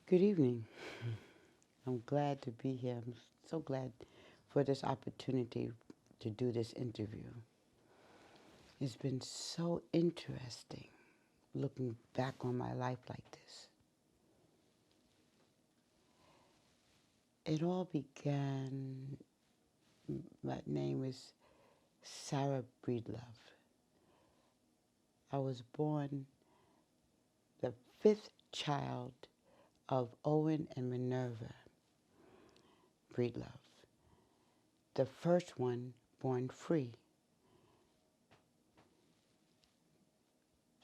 Good evening. I'm glad to be here. I'm so glad for this opportunity to do this interview. It's been so interesting looking back on my life like this. It all began, my name is Sarah Breedlove. I was born the fifth child of Owen and Minerva Breedlove, the first one born free.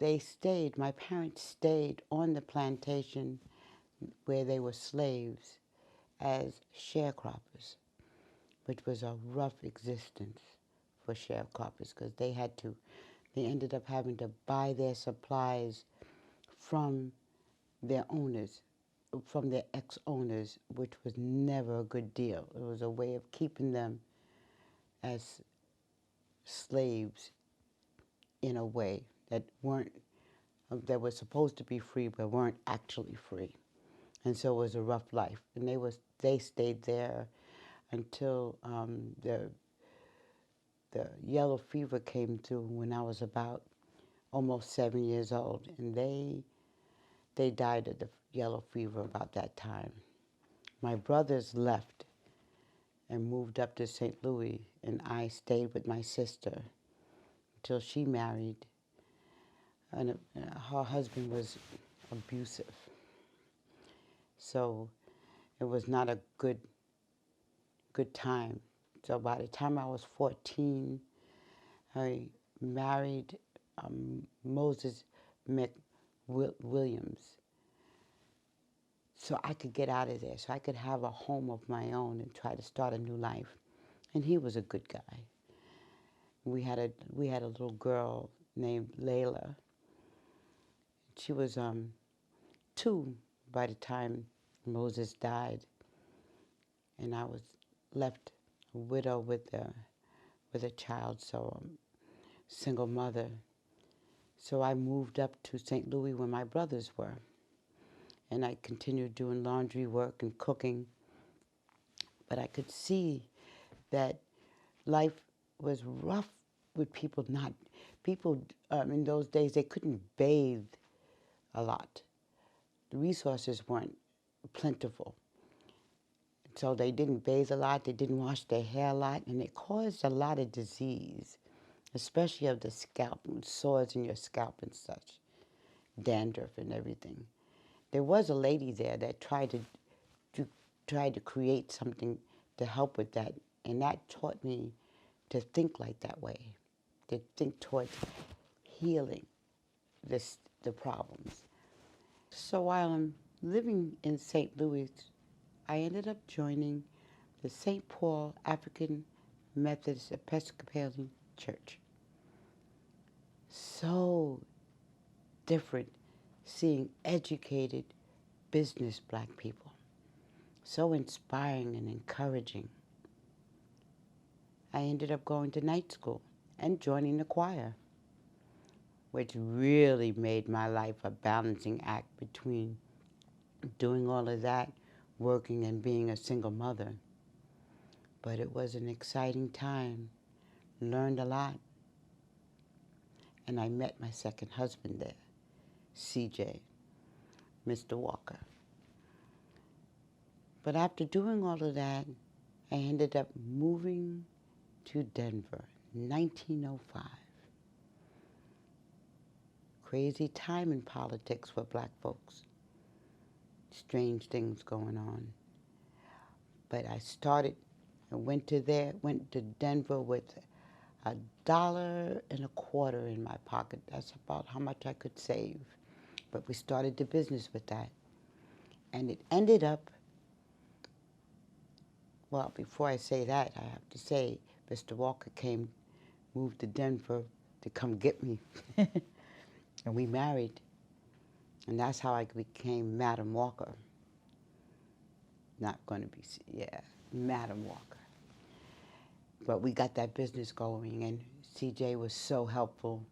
My parents stayed on the plantation where they were slaves as sharecroppers, which was a rough existence for sharecroppers because they ended up having to buy their supplies from their owners, from their ex-owners, which was never a good deal. It was a way of keeping them as slaves in a way that were supposed to be free but weren't actually free. And so it was a rough life. And they stayed there until the yellow fever came through when I was about almost 7 years old. And they died of the yellow fever about that time. My brothers left and moved up to St. Louis, and I stayed with my sister until she married. And her husband was abusive. So it was not a good time. So by the time I was 14, I married Moses McWilliams, so I could get out of there, so I could have a home of my own and try to start a new life. And he was a good guy. We had a little girl named Layla. She was 2 by the time Moses died, and I was left a widow with a child, so single mother. So I moved up to St. Louis where my brothers were, and I continued doing laundry work and cooking. But I could see that life was rough with people in those days, they couldn't bathe a lot. The resources weren't plentiful. So they didn't bathe a lot, they didn't wash their hair a lot, and it caused a lot of disease, especially of the scalp, sores in your scalp and such, dandruff and everything. There was a lady there that tried to create something to help with that, and that taught me to think like that way, to think towards healing the problems. So while I'm living in St. Louis, I ended up joining the St. Paul African Methodist Episcopalian Church. So different seeing educated business black people. So inspiring and encouraging. I ended up going to night school and joining the choir, which really made my life a balancing act between doing all of that, working and being a single mother. But it was an exciting time, learned a lot, and I met my second husband there, CJ, Mr. Walker. But after doing all of that, I ended up moving to Denver, 1905. Crazy time in politics for black folks. Strange things going on. But I went to Denver with $1.25 in my pocket. That's about how much I could save. But we started the business with that. And it ended up, well, before I say that, I have to say Mr. Walker moved to Denver to come get me. And we married. And that's how I became Madam Walker. Not going to be, yeah, Madam Walker. But we got that business going, and CJ was so helpful.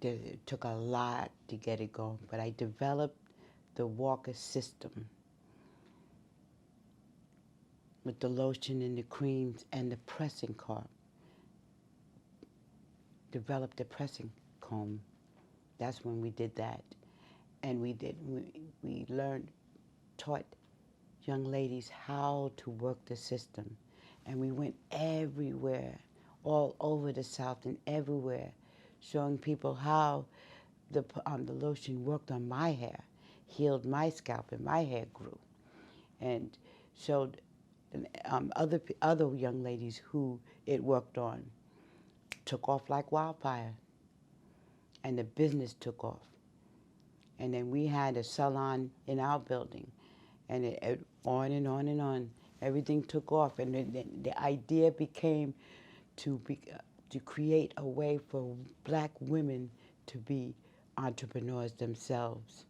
It took a lot to get it going, but I developed the Walker system with the lotion and the creams and the pressing comb. Developed the pressing comb. That's when we did that. And we learned, taught young ladies how to work the system. And we went everywhere, all over the South and everywhere, showing people how the lotion worked on my hair, healed my scalp, and my hair grew. And showed other young ladies who it worked on. Took off like wildfire, and the business took off. And then we had a salon in our building, and it on and on and on. Everything took off, and the idea became to create a way for black women to be entrepreneurs themselves.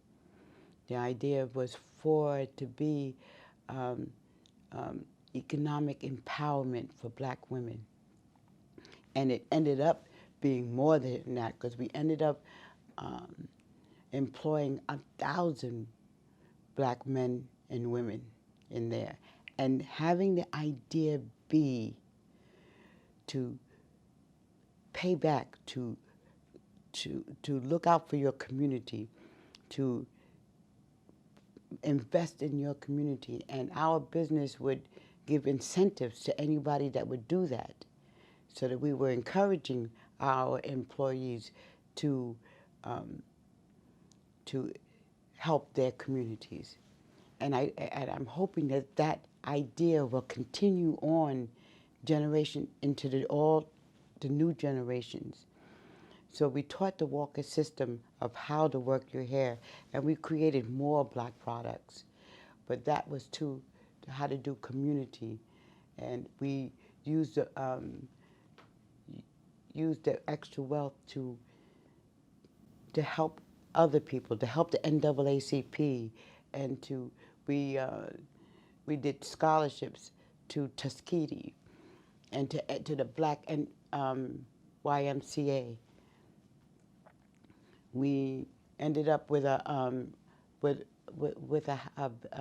The idea was for it to be economic empowerment for black women. And it ended up being more than that, because we ended up employing 1,000 black men and women in there. And having the idea be to pay back, to look out for your community, to invest in your community. And our business would give incentives to anybody that would do that, so that we were encouraging our employees to help their communities. And I'm hoping that that idea will continue on generation into all the new generations. So we taught the Walker system of how to work your hair, and we created more black products. But that was how to do community, and we used the extra wealth to help other people, to help the NAACP, and we did scholarships to Tuskegee and to the Black YMCA. We ended up with a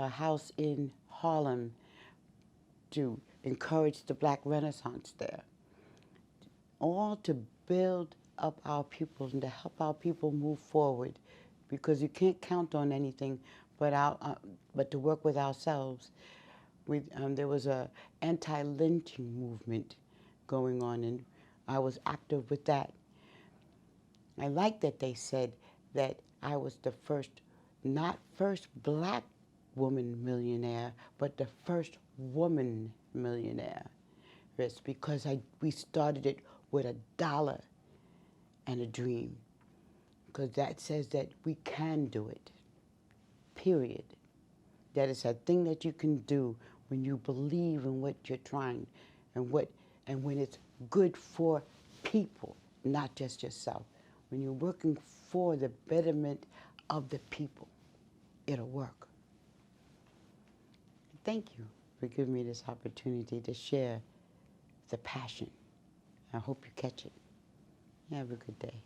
house in Harlem to encourage the Black Renaissance there, all to build up our people and to help our people move forward, because you can't count on anything but to work with ourselves. There was a anti-lynching movement going on, and I was active with that. I like that they said that I was the not first black woman millionaire, but the first woman millionaire. It's because we started it with $1 and a dream, because that says that we can do it, period. That is a thing that you can do when you believe in what you're trying, and when it's good for people, not just yourself. When you're working for the betterment of the people, it'll work. Thank you for giving me this opportunity to share the passion. I hope you catch it. Have a good day.